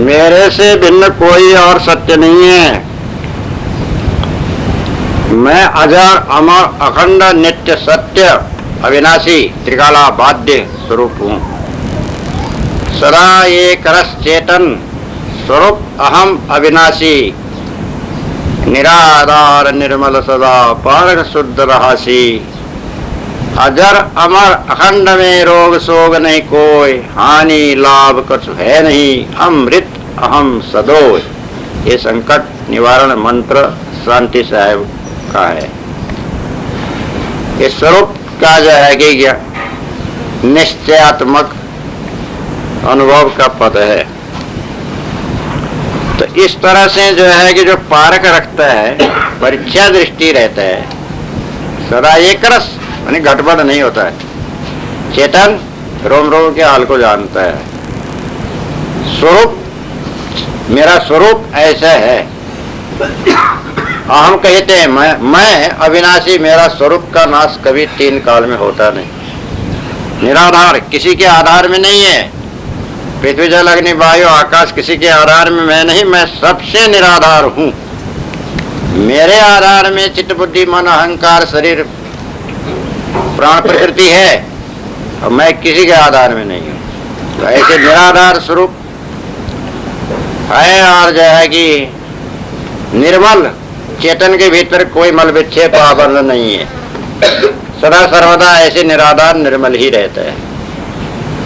मेरे से भिन्न कोई और सत्य नहीं है। मैं अजर अमर अखंड नित्य सत्य अविनाशी त्रिकाला बाध्य स्वरूप हूँ। सदा एक रस चेतन स्वरूप अहम अविनाशी, निराधार निर्मल सदा पारक शुद्ध रहासी। अजर अमर अखंड में रोग शोग नहीं कोई, हानि लाभ कुछ है नहीं, अमृत अहम सदोष। ये संकट निवारण मंत्र शांति साहब का है। ये स्वरूप का जो है कि निश्चयात्मक अनुभव का पद है। तो इस तरह से जो है कि जो पारक रखता है, परीक्षा दृष्टि रहता है, सदा एक रस यानी घटबड़ नहीं होता है, चेतन रोम रोम के हाल को जानता है। स्वरूप मेरा स्वरूप ऐसा है। हम कहते हैं मैं अविनाशी, मेरा स्वरूप का नाश कभी तीन काल में होता नहीं। निराधार, किसी के आधार में नहीं है। पृथ्वी जल अग्नि वायु आकाश किसी के आधार में मैं नहीं, मैं सबसे निराधार हूँ। मेरे आधार में चित्त बुद्धि मन अहंकार शरीर प्राण प्रकृति है और मैं किसी के आधार में नहीं हूँ। तो ऐसे निराधार स्वरूप है और जो है कि निर्मल चेतन के भीतर कोई मल विक्षेप आवरण नहीं है। सदा सर्वदा ऐसे निराधार निर्मल ही रहता है।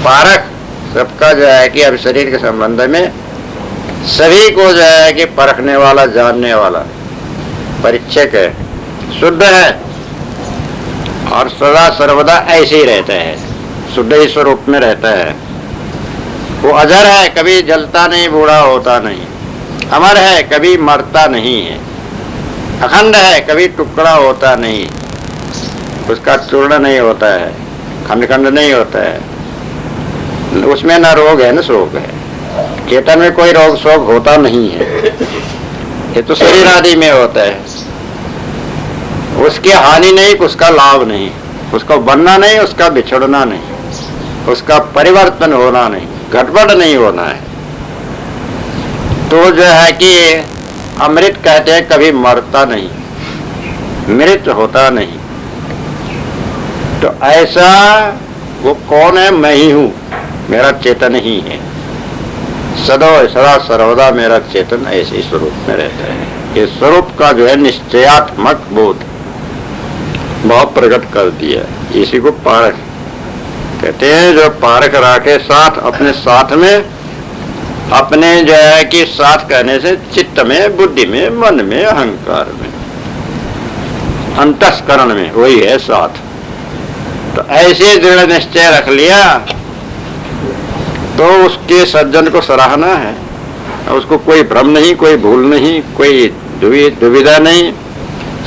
पारक सबका जो है कि अब शरीर के संबंध में सभी को जो है कि परखने वाला, जानने वाला, परीक्षक है, शुद्ध है और सदा सर्वदा ऐसे ही रहता है, शुद्ध ही स्वरूप में रहता है। वो अजर है, कभी जलता नहीं, बूढ़ा होता नहीं। अमर है, कभी मरता नहीं है। अखंड है, कभी टुकड़ा होता नहीं, उसका चूर्ण नहीं होता है, खंड खंड नहीं होता है। उसमें न रोग है न शोक है। चेतन में कोई रोग शोक होता नहीं है। ये तो शरीर आदि में होता है। उसकी हानि नहीं, उसका लाभ नहीं, उसका बनना नहीं, उसका बिछड़ना नहीं, उसका परिवर्तन होना नहीं, घटबड़ नहीं होना है। तो जो है कि अमृत कहते हैं, कभी मरता नहीं, मृत होता नहीं। तो ऐसा वो कौन है? मैं ही हूँ, मेरा चेतन ही है। सदा सर्वदा मेरा चेतन ऐसे स्वरूप में रहता है। ये स्वरूप का जो है निश्चयात्मक बोध बहुत प्रकट कर दिया। इसी को पारक कहते हैं। जो पारक रखे साथ, अपने साथ में, अपने जो है कि साथ कहने से चित्त में, बुद्धि में, मन में, अहंकार में, अंतस्करण में, वही है साथ। तो ऐसे दृढ़ निश्चय रख लिया तो उसके सज्जन को सराहना है। उसको कोई भ्रम नहीं, कोई भूल नहीं, कोई दुविधा नहीं,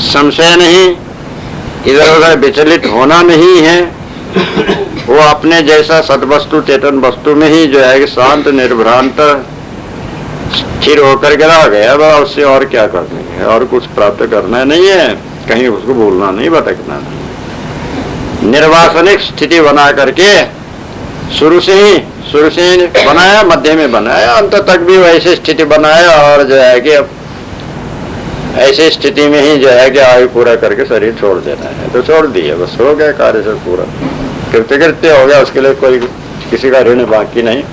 संशय नहीं, इधर उधर विचलित होना नहीं है। वो अपने जैसा सदवस्तु चेतन वस्तु में ही जो है कि शांत निर्भ्रांत स्थिर होकर के रह गया। उससे और क्या करने है, और कुछ प्राप्त करना नहीं है, कहीं उसको भूलना नहीं, भटकना नहीं। निर्वासनिक स्थिति बना करके शुरू से ही बनाया, मध्य में बनाया, अंत तक भी वैसे स्थिति बनाया और जो है कि अब ऐसी स्थिति में ही जो है कि आयु पूरा करके शरीर छोड़ देना है। तो छोड़ दिया, बस हो गया कार्य से पूरा, कृत्य हो गया। उसके लिए कोई किसी का ऋण बाकी नहीं,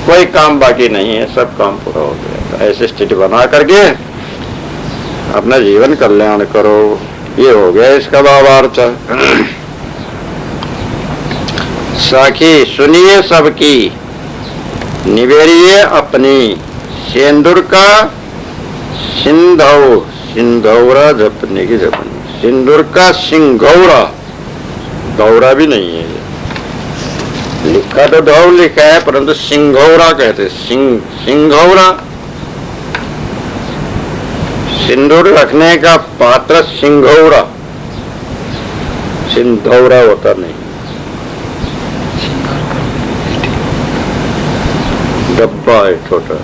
कोई काम बाकी नहीं है, सब काम पूरा हो गया। तो ऐसी स्थिति बना करके अपना जीवन कल्याण करो, ये हो गया इसका भावार्थ। साखी सुनिए सबकी, निवेरिए अपनी, सिंदूर का सिंधौरा जपने की जपनी, सिंदूर का सिंगौरा, गौरा भी नहीं है, लिखा तो ढौर लिखा है परंतु सिंघौरा कहते, सिंघौरा। सिंदूर रखने का पात्र सिंघौरा, सिंधौरा होता नहीं। डब्बा है छोटा,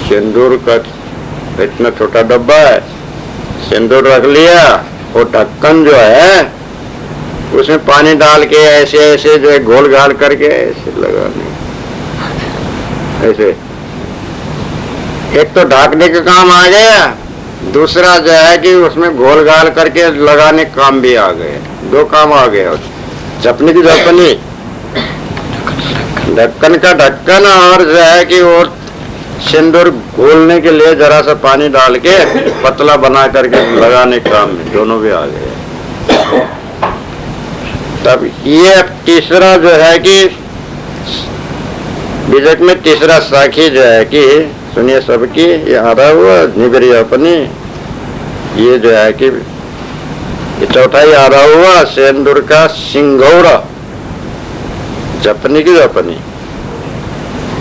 सिंदूर का इतना छोटा डब्बा है, सिंदूर रख लिया, वो ढक्कन जो है उसमें पानी डाल के ऐसे ऐसे जो है घोल घाल करके ऐसे लगाने, ऐसे एक तो ढाकने का काम आ गया, दूसरा जो है कि उसमें घोल घाल करके लगाने का काम भी आ गए। दो काम आ गए। झपनी की झपनी, ढक्कन का ढक्कन, और जो है कि वो सिंदूर घोलने के लिए जरा सा पानी डाल के पतला बना करके लगाने का काम में दोनों भी आ गए। तब ये तीसरा जो है कि बीजक में तीसरा साखी जो है कि सुनिए सबकी, ये आधा हुआ निगरी अपनी, ये जो है कि ये चौथा ही आधा हुआ सिंदूर का सिंगौरा, जपनी की जपनी,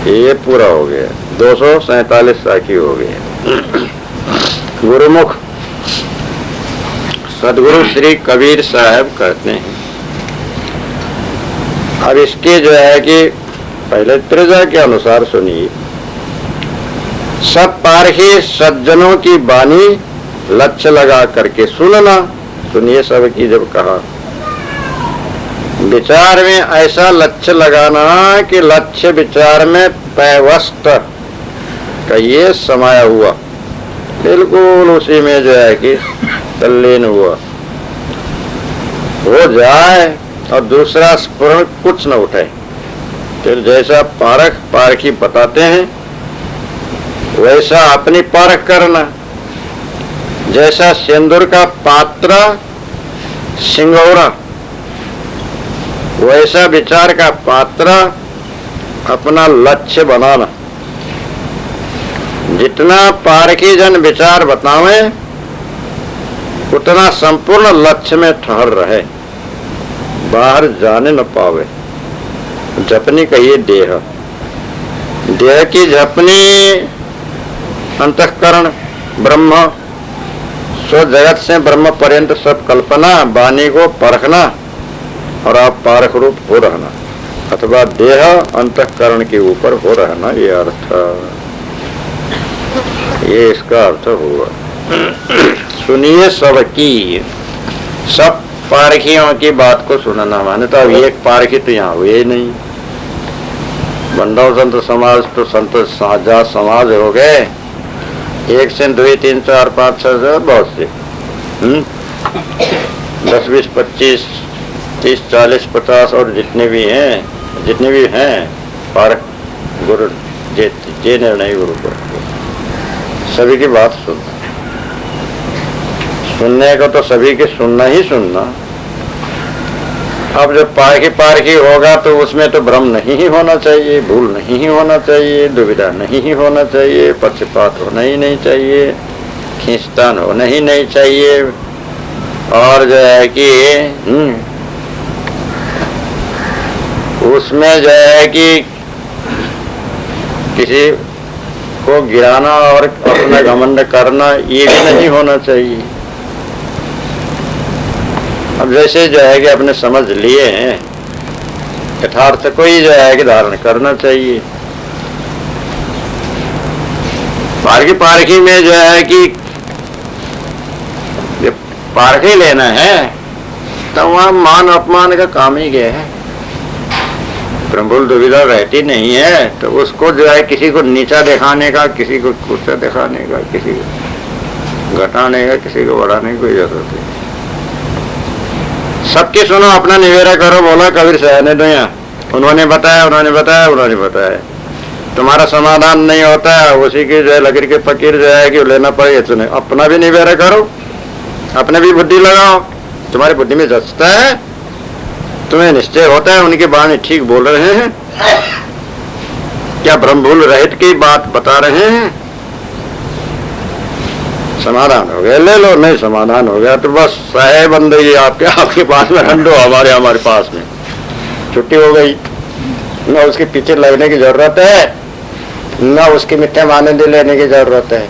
ये पूरा हो गया। 247 साखी हो गए। गुरुमुख सदगुरु श्री कबीर साहब कहते हैं। अब इसके जो है कि पहले त्रिजा के अनुसार सुनिए। सब पारखी सज्जनों की बानी लक्ष्य लगा करके सुनना। सुनिए सबकी, जब कहा विचार में ऐसा लक्ष्य लगाना कि लक्ष्य विचार में पैवस्त का ये समाया हुआ, बिल्कुल उसी में जो है कि तल्लीन हुआ हो जाए, और दूसरा स्फुरण कुछ न उठे। फिर जैसा पारखी बताते हैं वैसा अपनी परख करना। जैसा सिंदूर का पात्र सिंगौरा, वैसा विचार का पात्र अपना लक्ष्य बनाना। जितना पारखी जन विचार बतावे उतना संपूर्ण लक्ष्य में ठहर रहे, बाहर जाने न पावे। झपनी कहिए देह, देह की झपनी अंतःकरण ब्रह्म, सो जगत से ब्रह्म पर्यंत सब कल्पना, वाणी को परखना और आप पारख रूप हो रहना, अथवा देह अंतःकरण के ऊपर हो रहना, ये अर्थ, ये इसका अर्थ हुआ। सुनिए सबकी, सब पारखियों की बात को सुनना। माने तो अब एक पारखी तो यहाँ हुए नहीं। बंडव संत समाज तो संत साझा समाज हो गए, एक से 2 3 4 5 6 बहुत से 10 20 25 30 40 50 और जितने भी हैं पारक गुरु जे निर्णय गुरु को सभी की बात सुनने को तो सभी के सुनना ही सुनना। अब जब पारखी होगा तो उसमें तो भ्रम नहीं ही होना चाहिए, भूल नहीं ही होना चाहिए, दुविधा नहीं ही होना चाहिए, पक्षपात होना ही नहीं चाहिए, खींचतान होना ही नहीं चाहिए, और जो है कि उसमें जो है कि किसी को गिराना और अपना घमंड करना ये भी नहीं होना चाहिए। अब जैसे जो है कि अपने समझ लिए हैं यथार्थ को ही जो है कि धारण करना चाहिए। पारखी में जो है कि पारखी लेना है तो वहां मान अपमान का काम ही गया है। प्रबल दुविधा रहती नहीं है तो उसको जो है किसी को नीचा दिखाने का, किसी को ऊंचा दिखाने का, किसी को घटाने का, किसी को बढ़ाने की कोई जरूरत नहीं। सबके सुनो, अपना निवेरा करो। बोला कबीर साहब ने तो यहाँ उन्होंने बताया तुम्हारा समाधान नहीं होता है, उसी की जो है लकीर के फकीर जो है कि लेना पड़ेगा। सुने, अपना भी निवेरा करो, अपने भी बुद्धि लगाओ। तुम्हारी बुद्धि में जचता है, तुम्हें निश्चय होता है उनकी वाणी ठीक बोल रहे हैं, क्या ब्रह्म भूल रहित की बात बता रहे हैं। समाधान हो गया ले लो, नहीं समाधान हो गया तो बस सहे बंदगी आपके पास में रंडो, हमारे पास में छुट्टी हो गई। न उसके पीछे लगने की जरूरत है, न उसके मिथ्या मान्यता लेने की जरूरत है।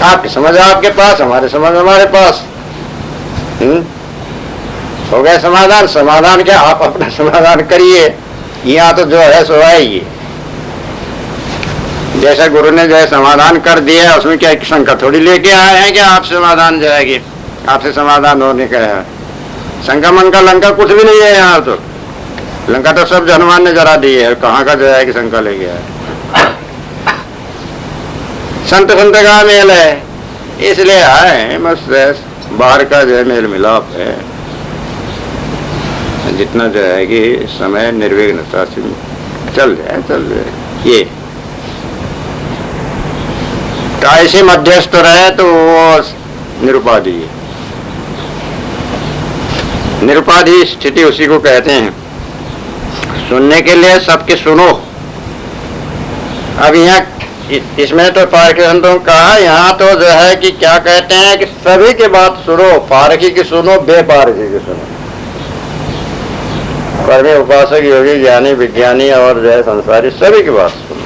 आपकी समझ आपके पास, हमारे समझ हमारे पास। हो गया समाधान। समाधान क्या, आप अपना समाधान करिए। यहाँ तो जो है सो है ही, जैसा गुरु ने जो है समाधान कर दिया, उसमें क्या शंका थोड़ी लेके आए हैं कि आप समाधान जाएगी, आपसे समाधान होने का है। शंका मंका लंका कुछ भी नहीं है यहाँ तो। लंका तो सब हनुमान ने जरा दी है, कहाँ का जो है कि शंका ले गया है। संत संत का मेल है, इसलिए आए। बस बाहर का जो है मेल मिलाप है, जितना जो है कि समय निर्विघ्नता से चल जाए ये। तो ऐसे मध्यस्थ रहे तो वो निरुपाधि है। निरुपाधि स्थिति उसी को कहते हैं। सुनने के लिए सबके सुनो। अब यहाँ इसमें तो पारखी संतों ने कहा, यहाँ तो जो है कि क्या कहते हैं कि सभी की बात सुनो, पारखी की सुनो, बेपारखी की सुनो। कर्मी, उपासक, योगी, ज्ञानी, विज्ञानी और जो है संसारी, सभी की बात सुनो।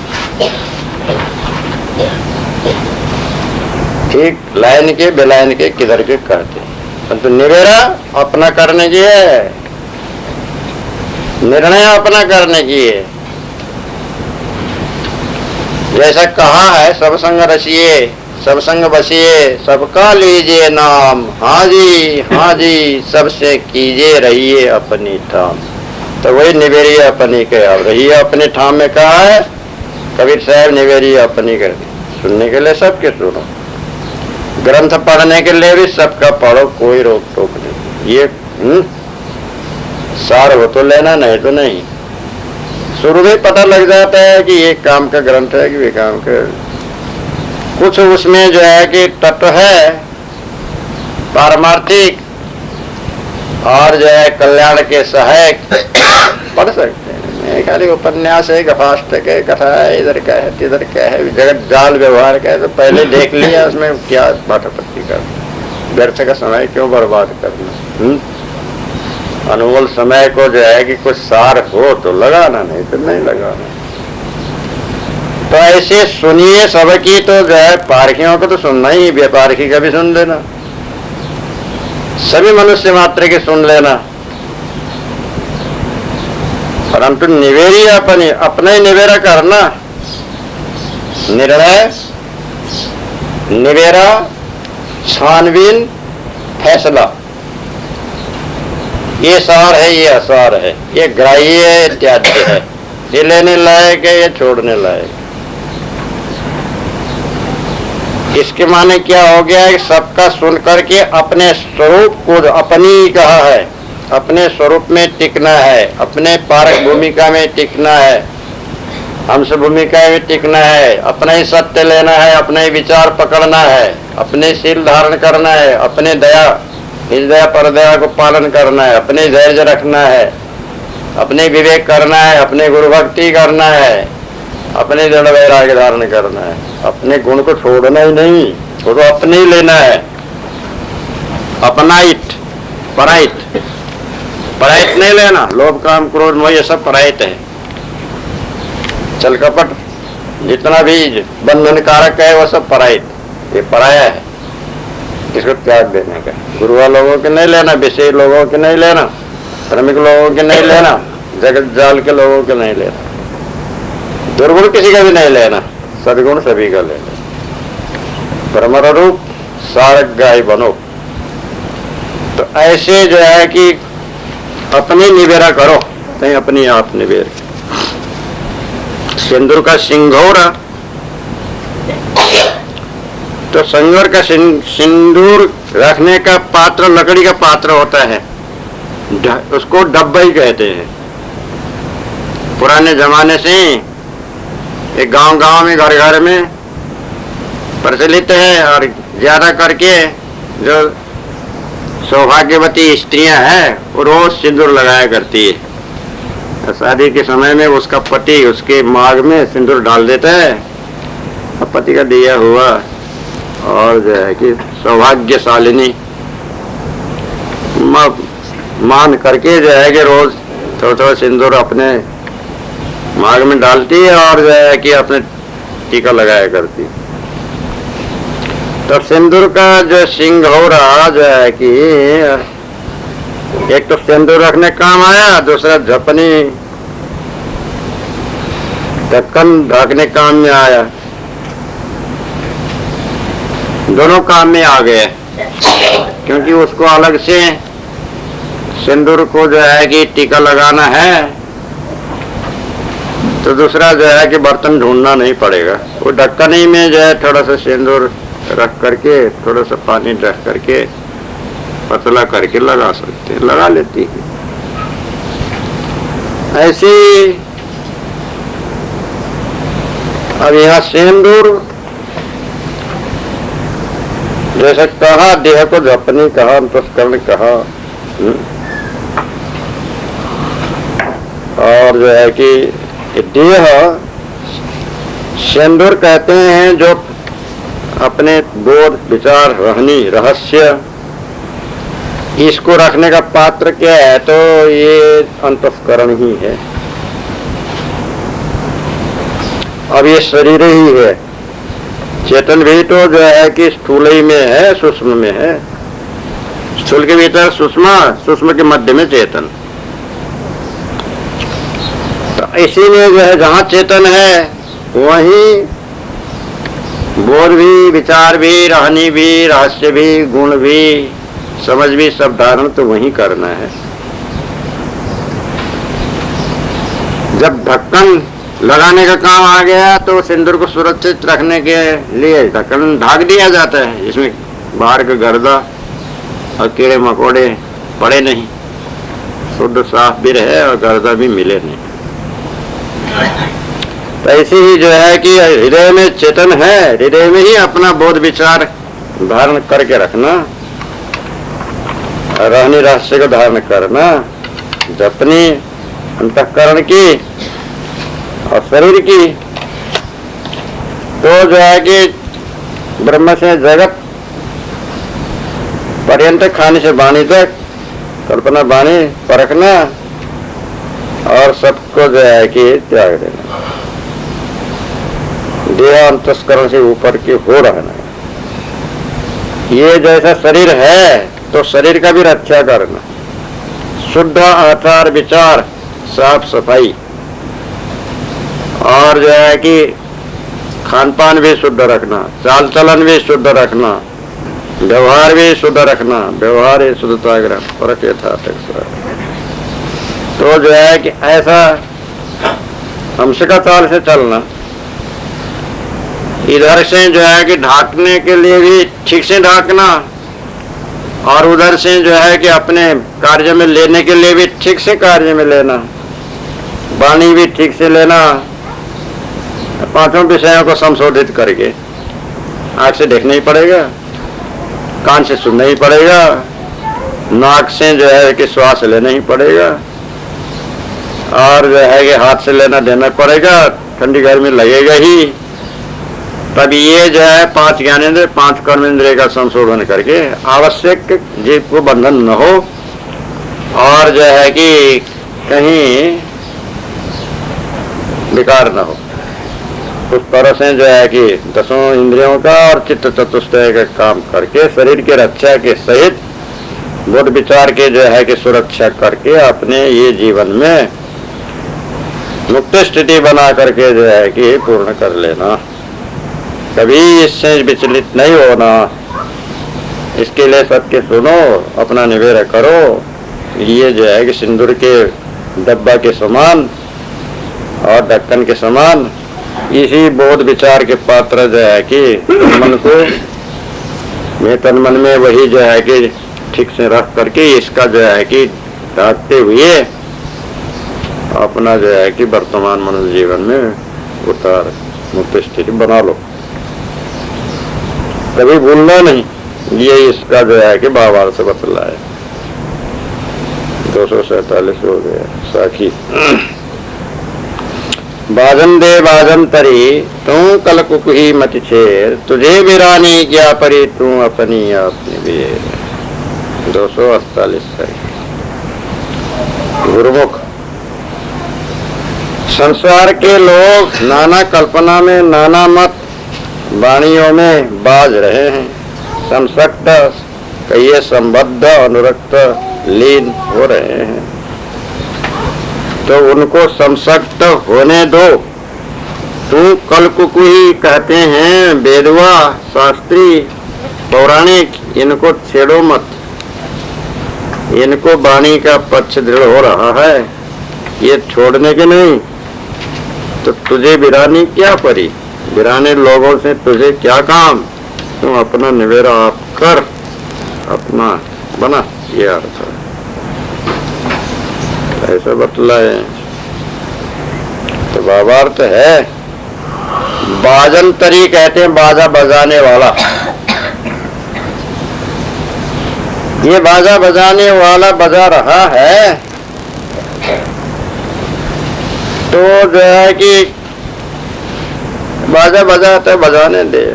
ठीक लाइन के बेलाइन के किधर के कहते हैं, परंतु निवेरा अपना करने की है, निर्णय अपना करने की है। जैसा कहा है, सब संग रसिए, सब संग बसिए, सबका लीजिए नाम, हाँ जी सबसे कीजिए रहिए अपनी ठाम। तो वही निवेरिए अपनी के, अब रहिए अपने ठाम में कहा है कबीर साहब। निवेरिए अपनी कर, सुनने के लिए सबके सुनो, ग्रंथ पढ़ने के लिए भी सबका पढ़ो, कोई रोक टोक नहीं। ये सार हो तो लेना, नहीं तो नहीं। शुरू में पता लग जाता है कि ये काम का ग्रंथ है कि वे काम का। कुछ उसमें जो है कि तत्व है पारमार्थिक और जो है कल्याण के सहायक, पढ़ सकते हैं। खाली उपन्यास है, गफाष्टक है, कथा है, इधर का है तिधर का है, जगत जाल व्यवहार का है, तो पहले देख लिया उसमें क्या बाटापट्टी कर, व्यर्थ का समय क्यों बर्बाद करना। अनमोल समय को जो है कि कुछ सार हो तो लगाना, नहीं तो नहीं लगाना। तो ऐसे सुनिए सबकी, तो जो है पारखियों को तो सुनना ही, बेपारखी का भी सुन लेना, सभी मनुष्य मात्र के सुन लेना। परंतु निवेरी अपनी, अपना ही निवेरा करना। निर्णय, निवेरा, छानबीन, फैसला, ये सार है, ये असार है, ये ग्राह्य है, इत्यादि है, ये लेने लायक है, ये छोड़ने लायक। इसके माने क्या हो गया है, सबका सुन करके अपने स्वरूप को, अपनी कहा है, अपने स्वरूप में टिकना है, अपने पारक भूमिका में टिकना है, हंस भूमिका में टिकना है, अपना ही सत्य लेना है, अपने विचार पकड़ना है, अपने शील धारण करना है, अपने दया, निज दया पर दया को पालन करना है, अपने धैर्य रखना है, अपने विवेक करना है, अपने गुरु भक्ति करना है, अपने दृढ़ वैराग्य धारण करना है। अपने गुण को छोड़ना ही नहीं, वो तो अपने ही लेना है। अपनाइट, पराइट, पराइट नहीं लेना। लोभ काम क्रोध मोह ये सब पराइट है। छल कपट जितना भी बंधन कारक है वो सब पराइट, ये पराया है, इसको त्याग देने का। गुरुआ लोगों के नहीं लेना, विषय लोगों के नहीं लेना, श्रमिक लोगों के नहीं लेना, जगत जाल के लोगों के नहीं लेना, दुर्गुण किसी का भी नहीं लेना, सदगुण सभी का लेना। परमर रूप सारक गाय बनो। तो ऐसे जो है कि अपनी निवेरा करो, नहीं अपनी आप निवेर। सिंदूर का सिंघोरा, तो सिंदूर का सिंदूर रखने का पात्र लकड़ी का पात्र होता है, उसको डब्बा ही कहते हैं। पुराने जमाने से एक गांव-गांव में, घर घर में प्रचलित है। और ज्यादा करके जो सौभाग्यवती स्त्रियां हैं वो रोज सिंदूर लगाया करती है। शादी के समय में उसका पति उसके मांग में सिंदूर डाल देता है, अब पति का दिया हुआ और जो है कि सौभाग्यशालिनी मान करके जो है कि रोज थोड़ा थोड़ा सिंदूर अपने मांग में डालती है और जो है कि अपने टीका लगाया करती। तो सिंदूर का जो सिंघोरा जो है कि एक तो सिंदूर रखने काम आया, दूसरा झपनी ढक्कन ढकने काम में आया, दोनों काम में आ गए। क्योंकि उसको अलग से सिंदूर को जो है कि टीका लगाना है तो दूसरा जो है कि बर्तन ढूंढना नहीं पड़ेगा, वो ढक्कन ही में जो है थोड़ा सा सिंदूर रख करके, थोड़ा सा पानी रख करके, पतला करके लगा सकते हैं, लगा लेती है। ऐसी अब यहाँ सिंदूर जैसे कहा, देह को जपनी कहा, अंतस्करण कहा, और जो है कि देह सिंदूर कहते हैं जो अपने बोध, विचार, रहनी, रहस्य, इसको रखने का पात्र क्या है, तो ये अंतस्करण ही है। अब ये शरीर ही है, चेतन भी तो जो है कि स्थूल ही में है, सूक्ष्म में है। स्थूल के भीतर सूक्ष्म, सूक्ष्म के मध्य में चेतन। तो इसीलिए जो है जहाँ चेतन है वहीं बोध भी, विचार भी, रहनी भी, रहस्य भी, गुण भी, समझ भी, सब धारण तो वहीं करना है। जब ढक्कन लगाने का काम आ गया तो सिंदूर को सुरक्षित रखने के लिए ढक्कन ढाक दिया जाता है, इसमें बाहर का गर्दा और कीड़े मकोड़े पड़े नहीं, शुद्ध साफ भी रहे और गर्दा भी मिले नहीं। तो ऐसे ही जो है कि हृदय में चेतन है, हृदय में ही अपना बोध विचार धारण करके रखना, रहनी रहस्य को धारण करना, जपनी अंतःकरण की और शरीर की। तो जो है कि ब्रह्म से जगत पर्यंत, खाने से वाणी तक, कल्पना वाणी परखना और सबको जो है कि त्याग देना, देह अंतस्करण से ऊपर के हो रहना। ये जैसा शरीर है तो शरीर का भी रक्षा करना, शुद्ध आचार विचार, साफ सफाई, और जो है कि खान पान भी शुद्ध रखना, चाल चलन भी शुद्ध रखना, व्यवहार भी शुद्ध रखना, व्यवहार ही शुद्धता ग्रह परक यथार्थ। तो जो है कि ऐसा अंश का चाल से चलना, इधर से जो है कि ढाकने के लिए भी ठीक से ढाकना, और उधर से जो है कि अपने कार्य में लेने के लिए भी ठीक से कार्य में लेना, वाणी भी ठीक से लेना, पांचों विषयों को संशोधित करके। आंख से देखना ही पड़ेगा, कान से सुनना ही पड़ेगा, नाक से जो है कि श्वास लेना ही पड़ेगा, और जो है कि हाथ से लेना देना पड़ेगा, ठंडी गर्मी लगेगा ही। तब ये जो है 5 ज्ञानेंद्र, 5 कर्मेंद्रिय का संशोधन करके आवश्यक जीव को बंधन न हो, और जो है कि कहीं विकार न हो, उस तरह से जो है कि 10 इंद्रियों का और चित्त चतुष्टय का काम करके शरीर की रक्षा के सहित बोध विचार के जो है कि सुरक्षा करके अपने ये जीवन में मुक्त स्थिति बना करके जो है कि पूर्ण कर लेना, कभी इससे विचलित नहीं होना। इसके लिए सबके सुनो, अपना निवेदन करो। ये जो है कि सिंदूर के डब्बा के समान और ढक्कन के समान इसी बोध विचार के पात्र जो है कि मन को, मैं तन मन में वही जो है कि ठीक से रख करके इसका जो है कि ढाकते हुए अपना जो है कि वर्तमान मनुष्य जीवन में उतार मुक्त स्थिति बना लो, कभी भूलना नहीं। ये इसका जो है कि बाबा से बतला है। 247 हो गया साखी। बाजन दे बाजन तरी तू कल कुकुही मत छेर, तुझे बिरानी क्या परी तू अपनी आपने बेर। 248 गुरुमुख। संसार के लोग नाना कल्पना में, नाना मत वाणियों में बाज रहे हैं, संसक्त कहिए संबद्ध, अनुरक्त, लीन हो रहे हैं। तो उनको संसक्त होने दो। तू कल कुकुही कहते हैं वेदवा, शास्त्री, पौराणिक, इनको छेड़ो मत। इनको वाणी का पक्ष दृढ़ हो रहा है, ये छोड़ने के नहीं। तो तुझे बिरानी क्या परी, बिराने लोगों से तुझे क्या काम, तुम अपना निवेरा आप कर, अपना बना, ये अर्थ है। ऐसा बतलाए तो भावार्थ है। बाजंतरी कहते हैं बाजा बजाने वाला। ये बाजा बजाने वाला बजा रहा है तो जो है कि बाजा बजाता बजाने दे।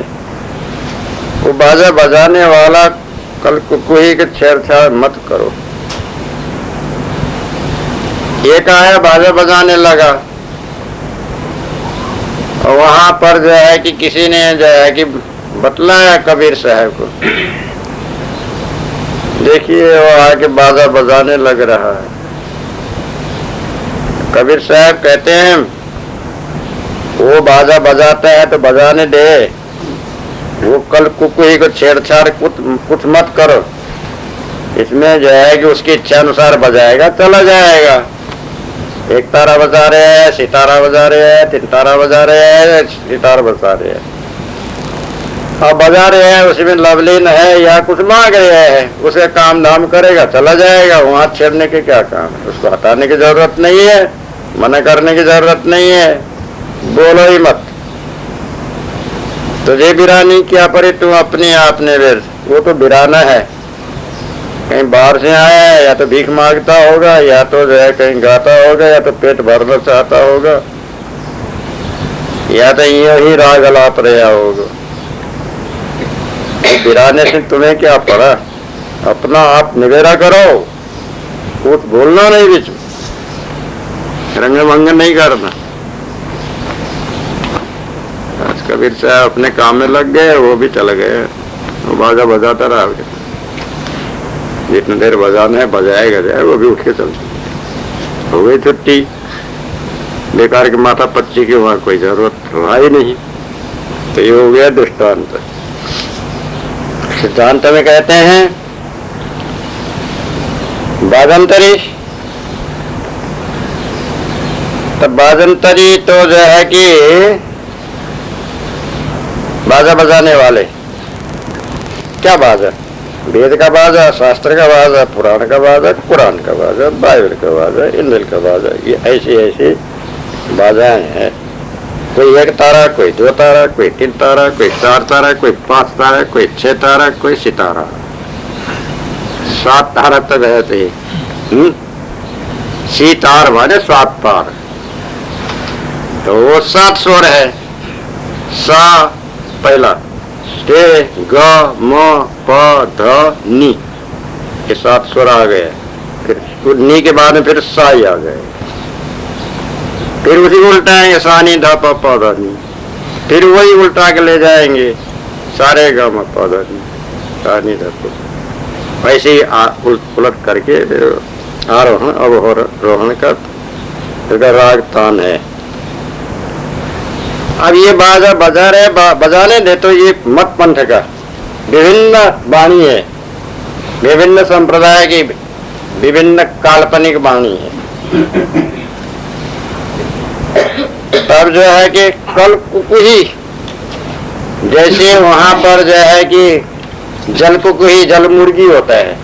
वो बाजा बजाने वाला कल कोई के छेड़छाड़ मत करो। एक आया बाजा बजाने लगा और वहां पर जो है कि किसी ने जो है कि बतलाया कबीर साहब को, देखिए वो आके बाजा बजाने लग रहा है। कबीर साहब कहते हैं वो बाजा बजाता है तो बजाने दे, वो कल कुकुही को छेड़छाड़ कुछ मत करो। इसमें जो है कि उसकी इच्छा अनुसार बजाएगा चला जाएगा। एक तारा बजा रहे हैं, सितारा बजा रहे हैं, तीन तारा बजा रहे हैं, सितार बजा रहे हैं, अब बजा रहे हैं उसमें लवलीन है या कुछ मांग रहे हैं, उसे काम धाम करेगा चला जाएगा। वहां छेड़ने के क्या काम है, उसको हटाने की जरूरत नहीं है, मना करने की जरूरत नहीं है, बोलो ही मत। तुझे बिरानी क्या पड़ी, तू अपने आप निवेश। वो तो बिराना है, कहीं बाहर से आया है, या तो भीख मांगता होगा, या तो जो है कहीं गाता होगा, या तो पेट भरना चाहता होगा, या तो यूं ही राग अलाप रहा होगा। तो बिराने से तुम्हें क्या पड़ा, अपना आप निवेरा करो, कुछ बोलना नहीं बीच में, रंग भंग नहीं करना। आज कबीर साहब अपने काम में लग गए, वो भी चले गए, वो बाजा बजाता रहा, जितनी देर बजाना है बजाएगा जाए, वो भी उठ के चल। हो गई छुट्टी, बेकार के माथा पच्ची की वहां कोई जरूरत रहा ही नहीं। तो ये हो गया दृष्टांत। सिद्धांत में कहते हैं बाजंतरी, तब बाजंतरी तो जो है कि बाजा बजाने वाले। क्या बाजा, वेद का बाजा, शास्त्र का बाजा, पुराण का बाजा, कुरान का बाजा, बाइबल का बाजा, इंजल का बाजा, ये ऐसी ऐसी बाजाएं हैं। कोई एक तारा, कोई दो तारा, कोई तीन तारा, कोई चार तारा, कोई पांच तारा, कोई छह तारा, कोई सितारा, सात तारा तक है। सितार माने सात तार, तो वो सात स्वर है। सा पहला, टे ग म प ध नी, ये सात स्वर आ गए। फिर नी के बाद में फिर सा ही आ गए। फिर उसी उल्टाएंगे सा नी ध प प ध नी, फिर वही उल्टा के ले जाएंगे सारे ग म प ध नी, सा नी ध प। ऐसे ही उलट करके आरोहण अवरोहण का राग तान है। अब ये बाजा बजा रहे, बजाने दे। तो ये मत पंथ का विभिन्न वाणी है, विभिन्न संप्रदाय की विभिन्न काल्पनिक वाणी है। तब जो है कि कल कुकुही, जैसे वहां पर जो है कि जल कुकुही जल मुर्गी होता है,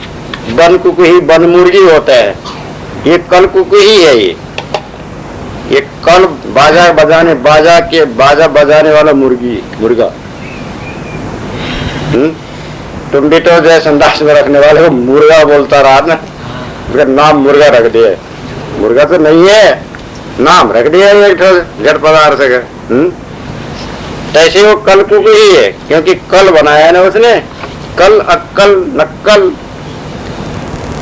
वन कुकुही वन मुर्गी होता है, ये कल कुकुही है। ये कल बाजा बजाने, बाजा बजाने वाला मुर्गा। तुम भी तो जैसे अंदाज में रखने वाले को मुर्गा बोलता रहा ना, उसका नाम मुर्गा रख दिया। मुर्गा तो नहीं है, नाम रख दिया एक जड़ पदार्थ का। ऐसे वो कल कुकुही है, क्योंकि कल बनाया ना उसने, कल अक्कल नक्कल।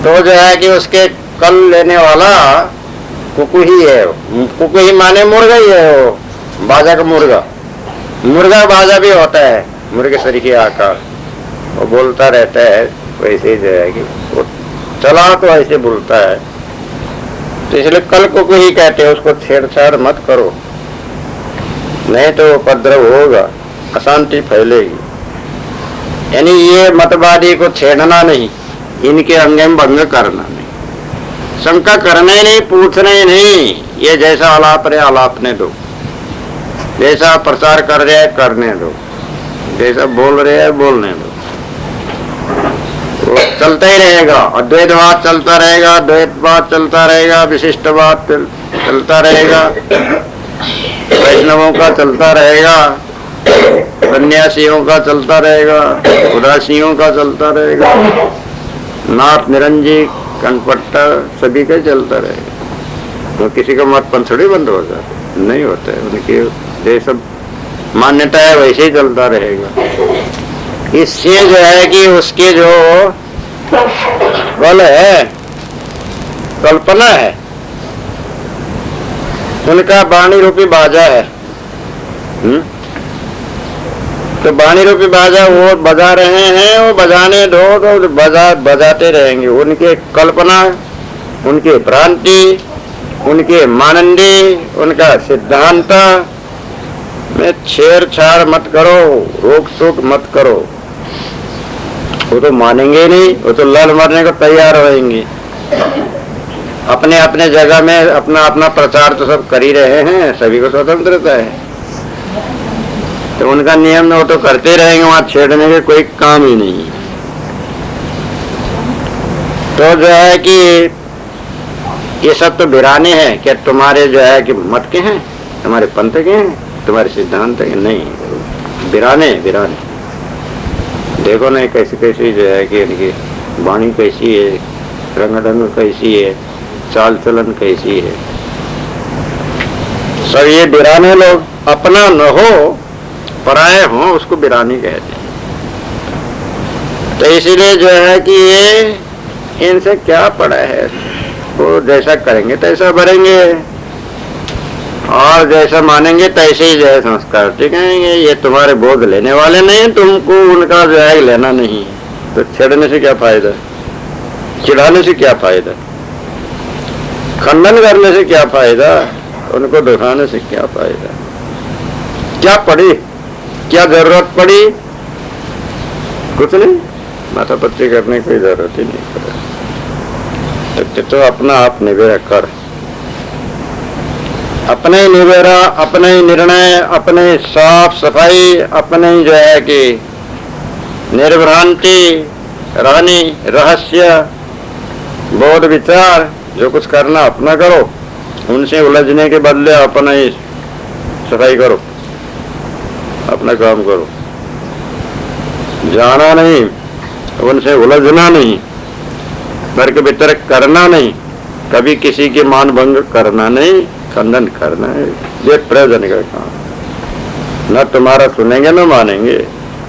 तो जो है कि उसके कल लेने वाला कुकुही है। कुकुही माने मुर्गा ही है, वो बाजा का मुर्गा। मुर्गा बाजा भी होता है, मुर्गे सरीखे आकार, वो बोलता रहता है वैसे ही जो है कि वो चला तो ऐसे बोलता है। तो इसलिए कल कुकुही कहते हैं, उसको छेड़छाड़ मत करो, नहीं तो उपद्रव होगा, अशांति फैलेगी। यानी ये मतवादी को छेड़ना नहीं, इनके अंगे में भंग करना नहीं, शंका करना ही नहीं, पूछना ही नहीं, ये जैसा आलाप रहे आलापने दो। जैसा प्रचार कर रहे हैं करने दो, जैसा बोल रहे हैं बोलने दो, वो चलता ही रहेगा। अद्वैतवाद चलता रहेगा, द्वैतवाद चलता रहेगा, विशिष्टवाद चलता रहेगा, वैष्णवों का चलता रहेगा, सन्यासियों का चलता रहेगा, उदासियों का चलता रहेगा, नाथ निरंजी कनपट्टा सभी का चलता रहेगा। तो किसी का मत पंथड़ी बंद हो जाता नहीं होता है, उनकी ये सब मान्यता है वैसे ही चलता रहेगा। इससे जो है कि उसके जो बल है, कल्पना है, उनका वाणी रूपी बाजा है। तो वाणी रूपी बाजा वो बजा रहे हैं, वो बजाने दो तो बजाते रहेंगे। उनके कल्पना, उनकी भ्रांति, उनके मानंदी, उनका सिद्धांत में छेड़छाड़ मत करो, रोक टोक मत करो। वो तो मानेंगे नहीं, वो तो लड़ मरने को तैयार रहेंगे। अपने अपने जगह में अपना अपना प्रचार तो सब कर ही रहे हैं, सभी को स्वतंत्रता है, तो उनका नियम में वो तो करते रहेंगे, वहां छेड़ने के कोई काम ही नहीं। तो जो है कि ये सब तो बिराने हैं। क्या तुम्हारे जो है कि मत के हैं, तुम्हारे पंथ के हैं, तुम्हारे सिद्धांत के नहीं, बिराने बिराने। देखो ना कैसी कैसी जो है कि इनकी वाणी कैसी है, रंग ढंग कैसी है, चाल चलन कैसी है। सब ये बिराने लोग, अपना न हो पराये हो उसको बिरानी कहते हैं। तो इसीलिए जो है कि ये इनसे क्या पड़ा है, वो जैसा करेंगे तैसा भरेंगे, और जैसा मानेंगे तैसे ही जो है संस्कार टिकेंगे। ये तुम्हारे बोध लेने वाले नहीं, तुमको उनका जो है लेना नहीं। तो छेड़ने से क्या फायदा, चिढ़ाने से क्या फायदा, खंडन करने से क्या फायदा, उनको दिखाने से क्या फायदा। क्या पड़ी, क्या जरूरत पड़ी, कुछ नहीं, माथा पच्ची करने की कोई जरूरत ही नहीं पड़े। तो अपना आप निवेरा कर, अपने निवेरा, अपने निर्णय, अपने साफ सफाई, अपने जो है कि निर्भ्रांति रहनी, रहस्य बोध विचार, जो कुछ करना अपना करो, उनसे उलझने के बदले अपना ही सफाई करो, अपना काम करो। जाना नहीं, उनसे उलझना नहीं, तर्क वितर्क करना नहीं, कभी किसी के मान भंग करना नहीं, खंडन करना है। ये प्रयोजन का काम। न तुम्हारा सुनेंगे न मानेंगे,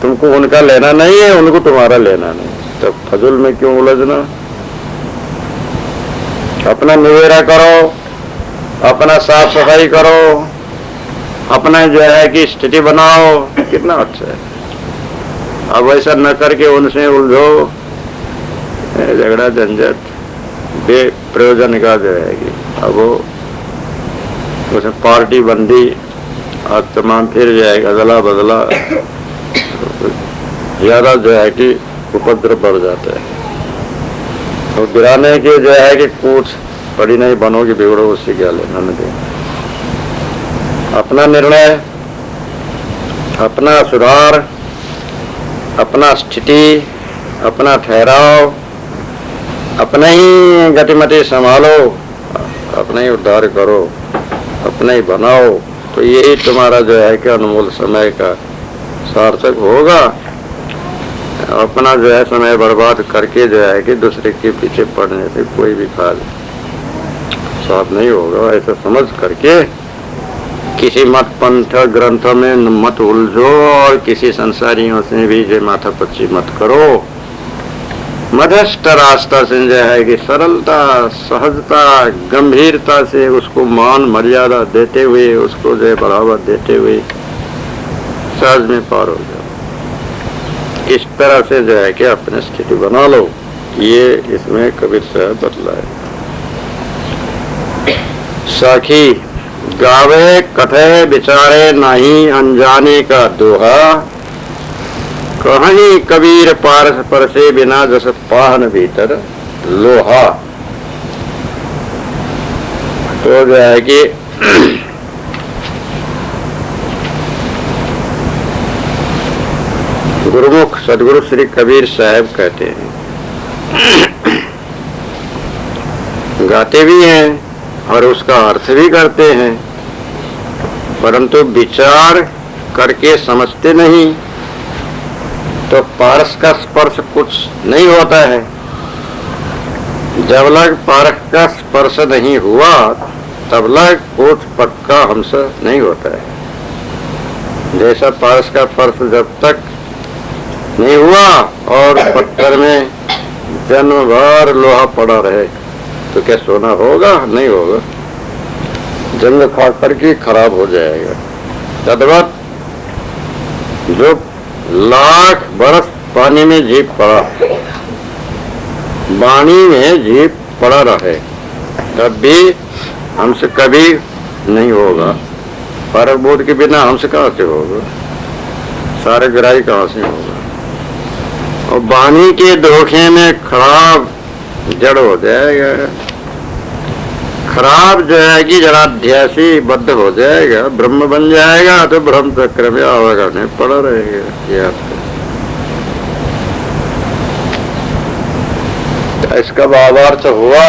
तुमको उनका लेना नहीं है, उनको तुम्हारा लेना नहीं, तो फजूल में क्यों उलझना। अपना निवेरा करो, अपना साफ सफाई करो, अपना जो है कि स्थिति बनाओ, कितना अच्छा है। अब ऐसा न करके उनसे उलझो, झगड़ा झंझट बेप्रयोजन का जो है कि अब वो उसमें पार्टी बंदी और तमाम फिर जो है अदला बदला ज्यादा जो है कि उपद्रव बढ़ जाता है। तो गिराने के जो है कि कुछ पड़ी नहीं बनोगी, बिगड़ो, उससे क्या लेना न दे। अपना निर्णय, अपना सुधार, अपना स्थिति, अपना ठहराव, अपना ही गतिमति संभालो, अपना ही उद्धार करो, अपना ही बनाओ, तो यही तुम्हारा जो है कि अनमोल समय का सार्थक होगा। अपना जो है समय बर्बाद करके जो है कि दूसरे के पीछे पड़ने से कोई भी फायदा साफ नहीं होगा। ऐसा समझ करके किसी मत पंथ ग्रंथ में मत उलझो, और किसी संसारियों से भी जो माथा पच्ची मत करो। मध्यस्थ रास्ता से जो है कि सरलता, सहजता, गंभीरता से उसको मान मर्यादा देते हुए, उसको जो है बढ़ावा देते हुए सहज में पार हो जाओ। इस तरह से जो है कि अपनी स्थिति बना लो। ये इसमें कबीर साहब बतलाए। साखी गावे कथे विचारे नहीं अनजाने का दोहा, कहीं कबीर पारस पर से बिना जस पाहन भीतर लोहा। तो जो है कि गुरुमुख सदगुरु श्री कबीर साहब कहते हैं, गाते भी हैं और उसका अर्थ भी करते हैं, परंतु विचार करके समझते नहीं, तो पारस का स्पर्श कुछ नहीं होता है। जब लग पारस का स्पर्श नहीं हुआ तब लग कुछ पक्का हमसे नहीं होता है। जैसा पारस का स्पर्श जब तक नहीं हुआ और पत्थर में जन्म भर लोहा पड़ा रहे तो क्या सोना होगा? नहीं होगा, जंग खा करके खराब हो जाएगा। तद्वत जो लाख बरस पानी में जीव पड़ा, वाणी में जीव पड़ा रहे, तब भी हमसे कभी नहीं होगा। परक बोध के बिना हमसे कहाँ से होगा? सारे ग्राही कहाँ से होगा? और वाणी के धोखे में खराब जड़ हो जाएगा, खराब जाएगी, जड़ाध्यासी बद्ध हो जाएगा, ब्रह्म बन जाएगा, तो ब्रह्म चक्र में आवागमन पड़ा रहेगा। ये इसका भावार्थ हुआ